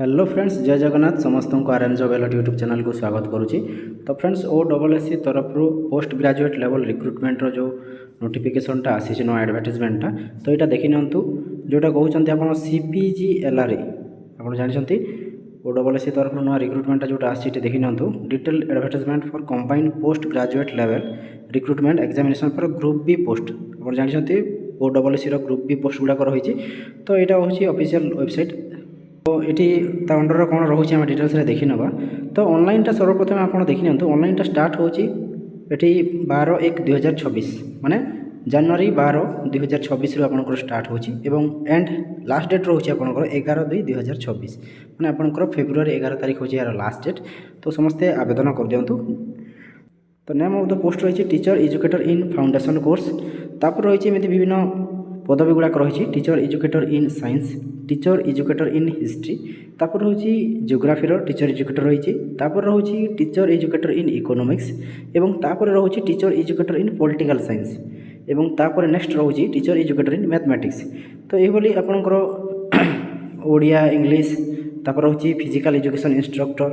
Hello friends, जय जगन्नाथ। समस्त को R N job alert YouTube channel को स्वागत करुँची। तो फ्रेंड्स, OSSC तरफ पोस्ट ग्रेजुएट लेवल रिक्रुटमेंट जो नोटिफिकेशनटा आसी नो एडवर्टाइजमेंटा, तो यहाँ देखी नियंतु जोटा कहते आप CPGLR आप जानते OSSC तरफ नुआ रिक्रुटमेंटा जोटा आसी देखी नियंतु detail advertisement for combined post graduate level recruitment examination for group B post. आप जानते OSSC ग्रुप बी पोस्ट गुड़ाक रही। तो यहाँ हूँ ऑफिशियल वेबसाइट। तो ये अंडर कौन रोचे आम डिटेल्स देखी ना। तो ऑनलाइनटा सर्वप्रथम आप देखी नि ऑनलाइनटा स्टार्ट होची 12/1/2026 माने जनवरी 12/2026 आपंकर स्टार्ट होची एवं एंड लास्ट डेट रोचे आपंकर 11/2/2026 माने आपंकर फेब्रुआरी 11 तारीख होची यार लास्ट डेट। तो समस्ते आवेदन कर दियंतु। तो नेम ऑफ द पोस्ट रही teacher educator in foundation course. तापर रही विभिन्न पदवी गुड़ाक रही teacher educator in science, teacher educator in history, तापर रही जियोग्राफीर टीचर एजुकेटर रही, तापर रही टीचर एजुकेटर इन इकोनॉमिक्स एवं तापर रही टीचर एजुकेटर इन पॉलिटिकल साइंस एवं तापर नेक्स्ट रही टीचर एजुकेटर इन मैथमेटिक्स। तो ये आपंकर ओडिया इंग्लिश तापर रही physical education instructor,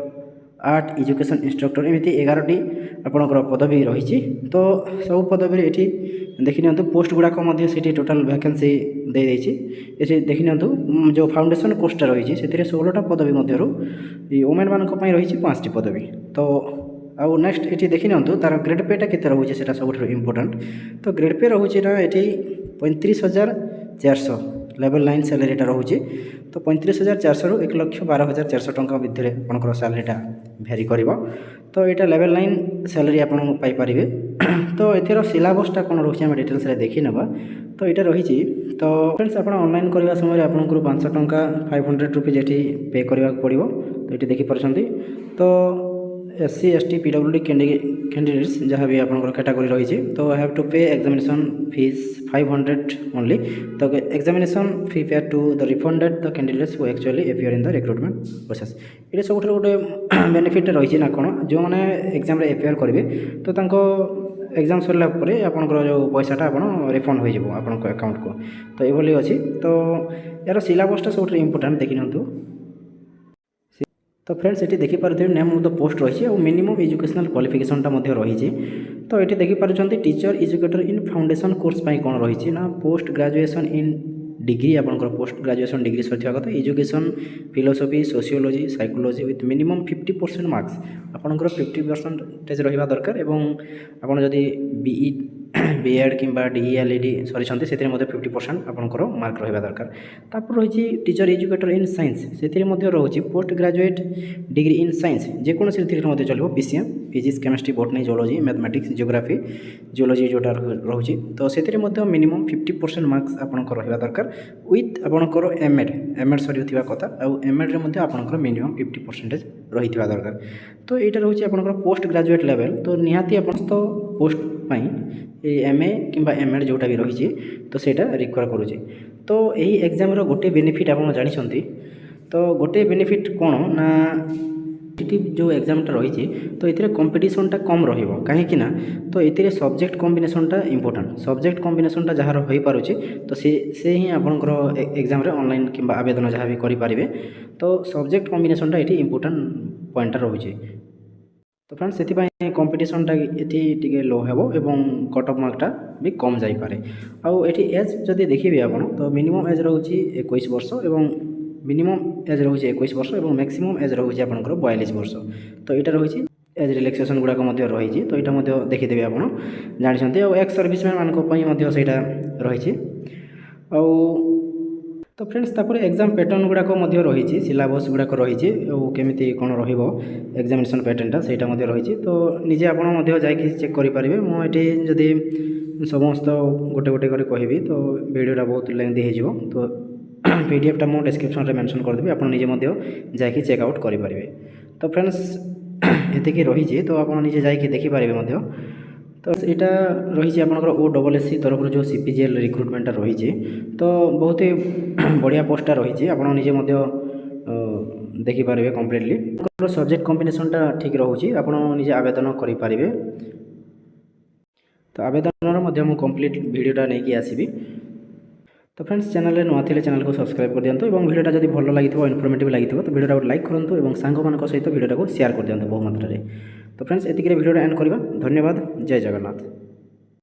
art education instructor, एमती 11टी आपंकर पदवी रही। तो सब पदवी ये देखी नि पोस्ट गुड़ाक टोटाल वैकेंसी दे ये देखी नि जो फाउंडेशन कोर्सटा रही से 16टा पदवी मध्य वुमेन मान रही 5टी पदवी। तो आउ नेक्स्ट ये देखी नि तार ग्रेड पेटा के रोचे से सब इम्पोर्टाट। तो ग्रेड पे रोचे ना ये 35,400 लेवल 9 सैलरीटा रोचे। तो 35,400 रु 1,12,400 टंका भितर आपंकर सैलरीटा भेरी कर। तो यहाँ लेवल 9 सैलरी आपरे। तो एथर सिलेबसटा कौन रोचे आम डिटेल्स देखी ना। तो यहाँ रही। तो फ्रेंड्स, आप ऑनलाइन करने समय आपको 500 टंका 500 रुपीज ये पे करने पड़ो। तो ये देखिपारे। तो SC ST PWD कैंडिडेट्स जहाँ भी आपंकर कैटेगरी रही। तो have to pay examination fees 500 only. तो examination fee paid to the refunded the candidates who actually appear in the recruitment process. ये सब गोटे बेनिफिट रही ना कौन जो मैंने एग्जाम अपियर करेंगे तो एग्जाम सरला आपंकर जो पैसाटा आप रिफंड हो आपन अकाउंट को। तो ये अच्छी। तो यार सिलेबसटा सब इम्पोर्टाट देखी नि। तो फ्रेंड्स, ये देखिपारे नेम ऑफ द पोस्ट रही और मिनिमम एजुकेशनल क्वालिफिकेशनटा रही। तो ये देखिपारे teacher educator in foundation course कौन रही ना पोस्ट ग्रेजुएशन इन डिग्री आपंकर पोस्ट ग्रेजुएशन डिग्री सर कथा education philosophy sociology psychology with minimum 50% marks आपंकर 50% रहा दरकार। आपड़ जदि BEd कि DELED सरी से 50% आपंकर मार्क रहा दरकार। तापर रही टीचर एजुकेटर इन साइंस से रही post graduate degree in science जेकोसी चलो PCM physics chemistry botany geology mathematics geography geology जोटा रही। तो से मिनिमम 50% मार्क्स आपंकर रहा दरकार विथ आपंकर एमएड सरी कथा आउ एमएड आपंकर मिनिमम 50% रही दरकार। तो यहाँ रोचे आपंकर पोस्ट ग्रेजुएट लेवल। तो निहाती आप पोस्ट MA कि MEd जोटा भी रही तो सेटा रिक्वायर करुचे। तो यही एग्जाम गोटे बेनिफिट आप जानते। तो गोटे बेनिफिट कौन ना जो एग्जामटा रही तो ये कंपटीशनटा कम रही ना। तो ये सब्जेक्ट कॉम्बिनेशनटा इम्पोर्टाट सब्जेक्ट कॉम्बिनेशनटा जहाँ हो पारे तो से ही आपंकर एग्जाम ऑनलाइन कि आवेदन जहाँ भी करेंगे। तो सब्जेक्ट कॉम्बिनेशनटा ये इम्पोर्टाट पॉइंटा रोचे। तो फ्रेंड्स, से कंपटीशनटा ये लो हे और कट ऑफ मार्कटा भी कम जापे। आउ ये एज जदि देखिए आप तो मिनिमम एज रही 21 वर्ष और मिनिमम एज रही 21 वर्ष और मैक्सिमम एज रही आपंकर 42 वर्ष। तो यहाँ रही एज रिलैक्सेशन गुड़ाक रही। तो यहाँ देखीदेवी आप जानते एक्स सर्विसमैन मानी से रही। तो फ्रेंड्स, तापर एग्जाम पैटर्न गुड़ाक रही सिलेबस गुड़ाक रही केमी कौन एग्जामिनेशन पैटर्नटा से रही। तो निजे आप जाकि चेक करेंगे। मुझे जदि समस्त गोटे गोटे कहि तो वीडियोटा बहुत लेंथी हो। तो PDF मुझे डिस्क्रिप्शन में मेंशन करदेवी आप निजे जाकि चेकआउट करेंगे। तो फ्रेंड्स, ये रही। तो आप निजे जाकि देखिपारे। तो यहाँ रही आपंकर OSSC तरफ जो CPGL रिक्रुटमेंटा रही। तो बहुत ही बढ़िया पोस्टा रही आप निजे देखिपारे कम्प्लीटली सब्जेक्ट कॉम्बिनेशनटा ठीक रोचे आप निजे आवेदन करेंगे। तो आवेदन मुझे कम्प्लीट वीडियोटा नहीं आसबि। तो फ्रेंड्स चैनल नुआ थे चैनल को सब्सक्राइब कर दिंतु और वीडियोटा जब भल लगी इनफर्मेटिव लगी तो वीडियोटा लाइक करूँ और सांग सहित वीडियोटा को शेयर कर दिंतु बहु मात्रा। तो फ्रेंड्स एतिक वीडियोटा एंड करवा। धन्यवाद। जय जगन्नाथ।